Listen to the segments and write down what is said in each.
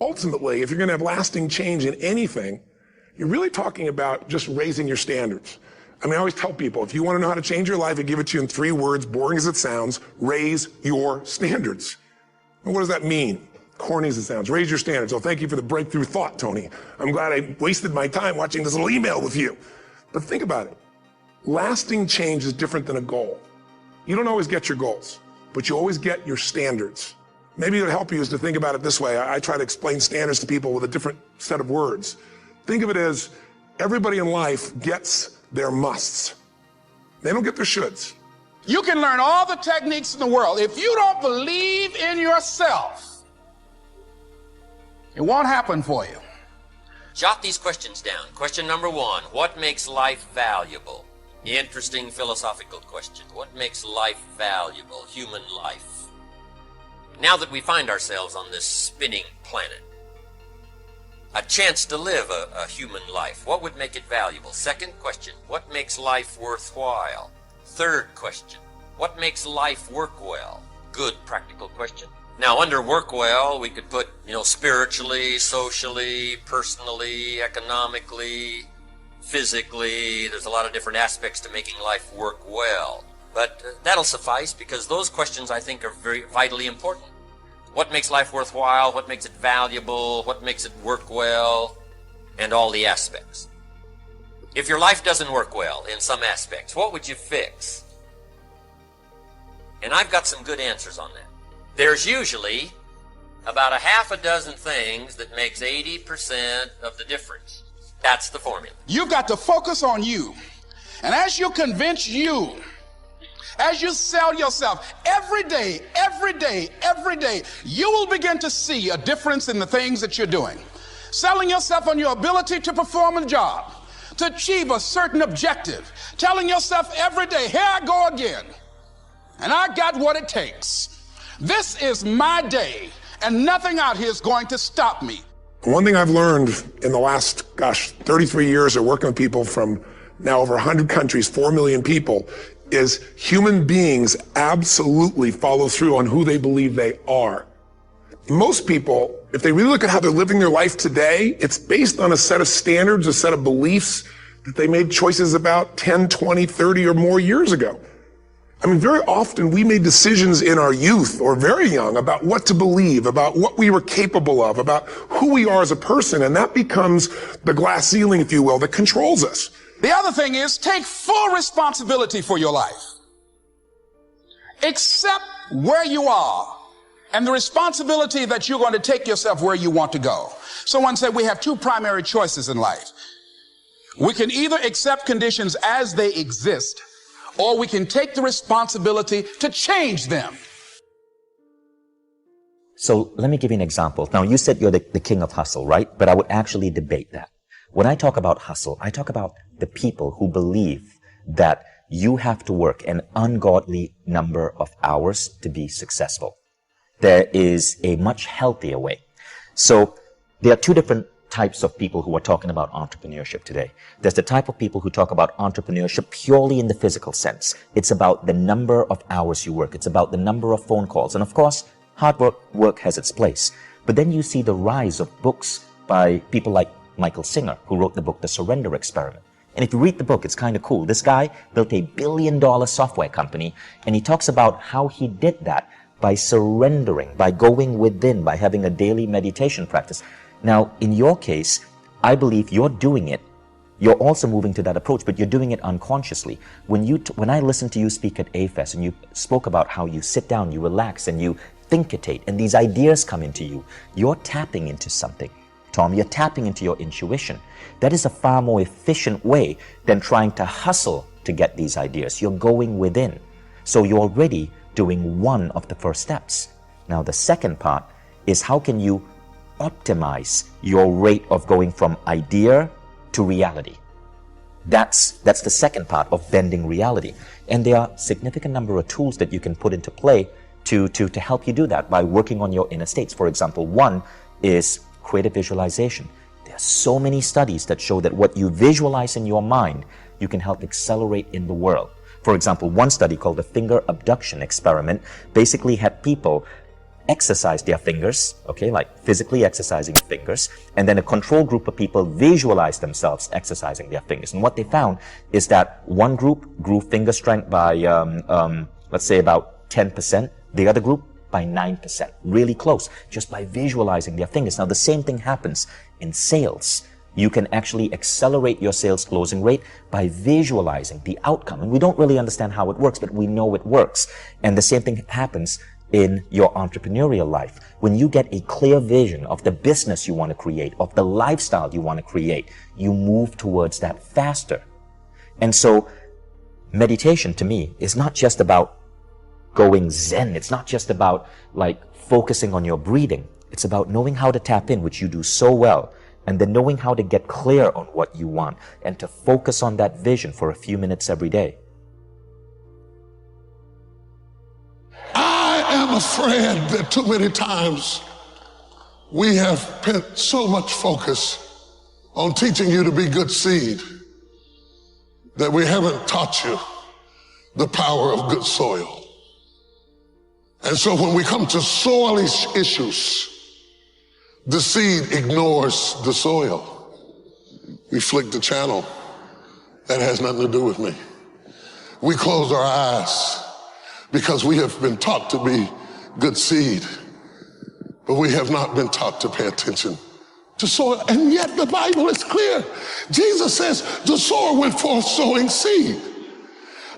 Ultimately, if you're going to have lasting change in anything, you're really talking about just raising your standards. I mean, I always tell people, if you want to know how to change your life, I give it to you in 3 words, boring as it sounds: raise your standards. And what does that mean? Corny as it sounds. Raise your standards. Oh, thank you for the breakthrough thought, Tony. I'm glad I wasted my time watching this little email with you. But think about it. Lasting change is different than a goal. You don't always get your goals, but you always get your standards. Maybe it'll help you is to think about it this way. I try to explain standards to people with a different set of words. Think of it as everybody in life gets their musts. They don't get their shoulds. You can learn all the techniques in the world. If you don't believe in yourself, it won't happen for you. Jot these questions down. Question number 1, what makes life valuable? Interesting philosophical question. What makes life valuable? Human life. Now that we find ourselves on this spinning planet, a chance to live a human life, what would make it valuable? Second question, what makes life worthwhile? Third question, what makes life work well? Good practical question. Now, under work well, we could put, spiritually, socially, personally, economically, physically. There's a lot of different aspects to making life work well. But that'll suffice, because those questions, I think, are very vitally important. What makes life worthwhile? What makes it valuable? What makes it work well? And all the aspects. If your life doesn't work well in some aspects, what would you fix? And I've got some good answers on that. There's usually about a half a dozen things that makes 80% of the difference. That's the formula. You've got to focus on you. And as you convince you, as you sell yourself every day, you will begin to see a difference in the things that you're doing. Selling yourself on your ability to perform a job, to achieve a certain objective. Telling yourself every day, here I go again, and I got what it takes. This is my day, and nothing out here is going to stop me. One thing I've learned in the last, 33 years of working with people from now over 100 countries, 4 million people, is human beings absolutely follow through on who they believe they are. Most people, if they really look at how they're living their life today, it's based on a set of standards, a set of beliefs that they made choices about 10, 20, 30 or more years ago. I mean, very often we made decisions in our youth or very young about what to believe, about what we were capable of, about who we are as a person, and that becomes the glass ceiling, if you will, that controls us. The other thing is, take full responsibility for your life. Accept where you are and the responsibility that you're going to take yourself where you want to go. Someone said we have 2 primary choices in life. We can either accept conditions as they exist, or we can take the responsibility to change them. So let me give you an example. Now, you said you're the king of hustle, right? But I would actually debate that. When I talk about hustle, I talk about the people who believe that you have to work an ungodly number of hours to be successful. There is a much healthier way. So there are 2 different types of people who are talking about entrepreneurship today. There's the type of people who talk about entrepreneurship purely in the physical sense. It's about the number of hours you work. It's about the number of phone calls. And of course, hard work has its place. But then you see the rise of books by people like Michael Singer, who wrote the book, The Surrender Experiment. And if you read the book, it's kind of cool. This guy built a billion-dollar software company, and he talks about how he did that by surrendering, by going within, by having a daily meditation practice. Now, in your case, I believe you're doing it. You're also moving to that approach, but you're doing it unconsciously. When I listened to you speak at A-Fest, and you spoke about how you sit down, you relax, and you thinkitate, and these ideas come into you, you're tapping into something. Tom, you're tapping into your intuition. That is a far more efficient way than trying to hustle to get these ideas. You're going within. So you're already doing one of the first steps. Now, the second part is how can you optimize your rate of going from idea to reality? That's the second part of bending reality. And there are a significant number of tools that you can put into play to help you do that by working on your inner states. For example, one is creative visualization. There are so many studies that show that what you visualize in your mind, you can help accelerate in the world. For example, one study called the finger abduction experiment basically had people exercise their fingers, okay, like physically exercising their fingers, and then a control group of people visualize themselves exercising their fingers. And what they found is that one group grew finger strength by, let's say about 10%, the other group by 9%, really close, just by visualizing their fingers. Now, the same thing happens in sales. You can actually accelerate your sales closing rate by visualizing the outcome. And we don't really understand how it works, but we know it works. And the same thing happens in your entrepreneurial life. When you get a clear vision of the business you want to create, of the lifestyle you want to create, you move towards that faster. And so meditation to me is not just about going Zen. It's not just about like focusing on your breathing. It's about knowing how to tap in, which you do so well, and then knowing how to get clear on what you want and to focus on that vision for a few minutes every day. I am afraid that too many times we have put so much focus on teaching you to be good seed that we haven't taught you the power of good soil. And so when we come to soil issues, the seed ignores the soil. We flick the channel. That has nothing to do with me. We close our eyes because we have been taught to be good seed, but we have not been taught to pay attention to soil. And yet the Bible is clear. Jesus says the sower went forth sowing seed.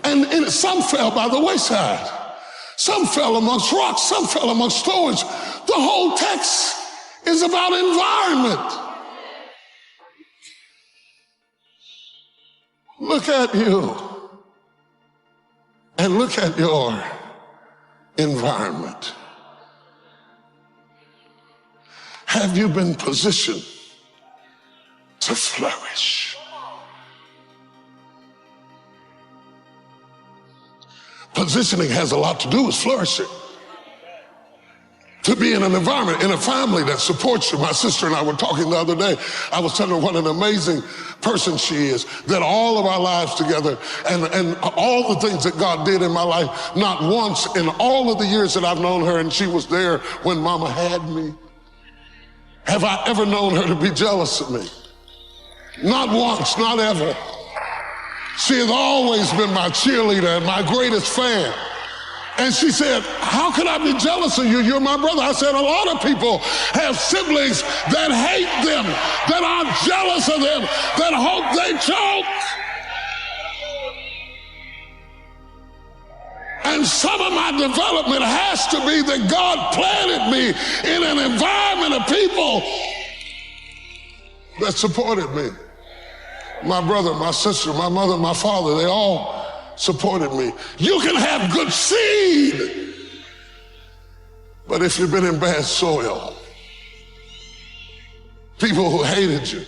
And some fell by the wayside. Some fell amongst rocks. Some fell amongst thorns. The whole text is about environment. Look at you and look at your environment. Have you been positioned to flourish? Positioning has a lot to do with flourishing. To be in an environment, in a family that supports you. My sister and I were talking the other day. I was telling her what an amazing person she is, that all of our lives together and all the things that God did in my life, not once in all of the years that I've known her, and she was there when Mama had me, have I ever known her to be jealous of me. Not once, not ever. She has always been my cheerleader and my greatest fan. And she said, how could I be jealous of you? You're my brother. I said, a lot of people have siblings that hate them, that are jealous of them, that hope they choke. And some of my development has to be that God planted me in an environment of people that supported me. My brother, my sister, my mother, my father, they all supported me. You can have good seed, but if you've been in bad soil, people who hated you,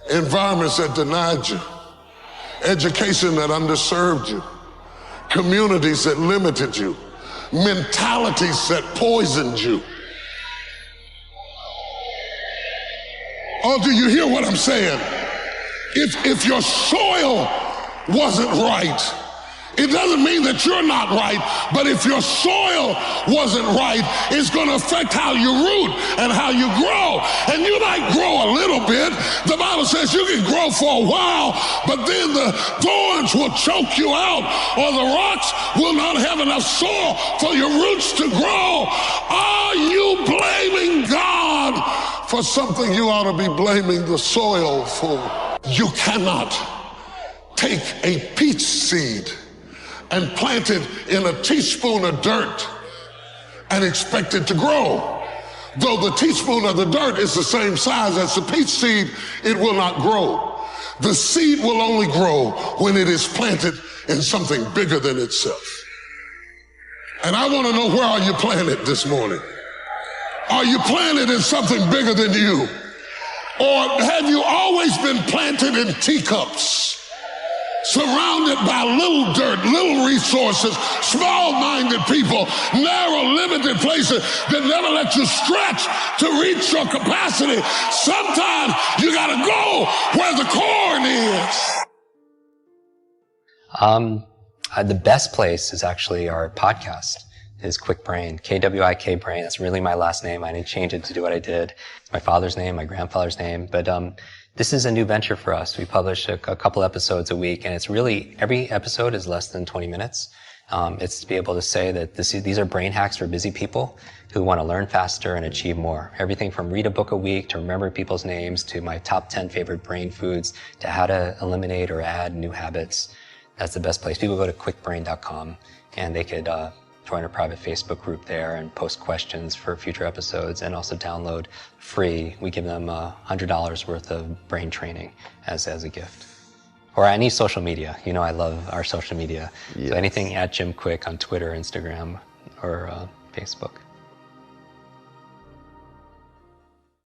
environments that denied you, education that underserved you, communities that limited you, mentalities that poisoned you. Oh, do you hear what I'm saying? If your soil wasn't right, it doesn't mean that you're not right, but if your soil wasn't right, it's going to affect how you root and how you grow. And you might grow a little bit. The Bible says you can grow for a while, but then the thorns will choke you out, or the rocks will not have enough soil for your roots to grow. Are you blaming God for something you ought to be blaming the soil for? You cannot take a peach seed and plant it in a teaspoon of dirt and expect it to grow. Though the teaspoon of the dirt is the same size as the peach seed, it will not grow. The seed will only grow when it is planted in something bigger than itself. And I want to know, where are you planted this morning? Are you planted in something bigger than you? Or have you always been planted in teacups, surrounded by little dirt, little resources, small-minded people, narrow, limited places that never let you stretch to reach your capacity? Sometimes you gotta go where the corn is. The best place is actually our podcast. is Kwik Brain, K-W-I-K Brain. That's really my last name. I didn't change it to do what I did. It's my father's name, my grandfather's name. But this is a new venture for us. We publish a couple episodes a week, and it's really, every episode is less than 20 minutes. It's to be able to say that these are brain hacks for busy people who want to learn faster and achieve more. Everything from read a book a week to remember people's names to my top 10 favorite brain foods to how to eliminate or add new habits. That's the best place. People go to kwikbrain.com and they could join a private Facebook group there and post questions for future episodes, and also download free. We give them $100 worth of brain training as a gift. Or any social media. You know I love our social media. Yes. So anything at Jim Kwik on Twitter, Instagram, or Facebook.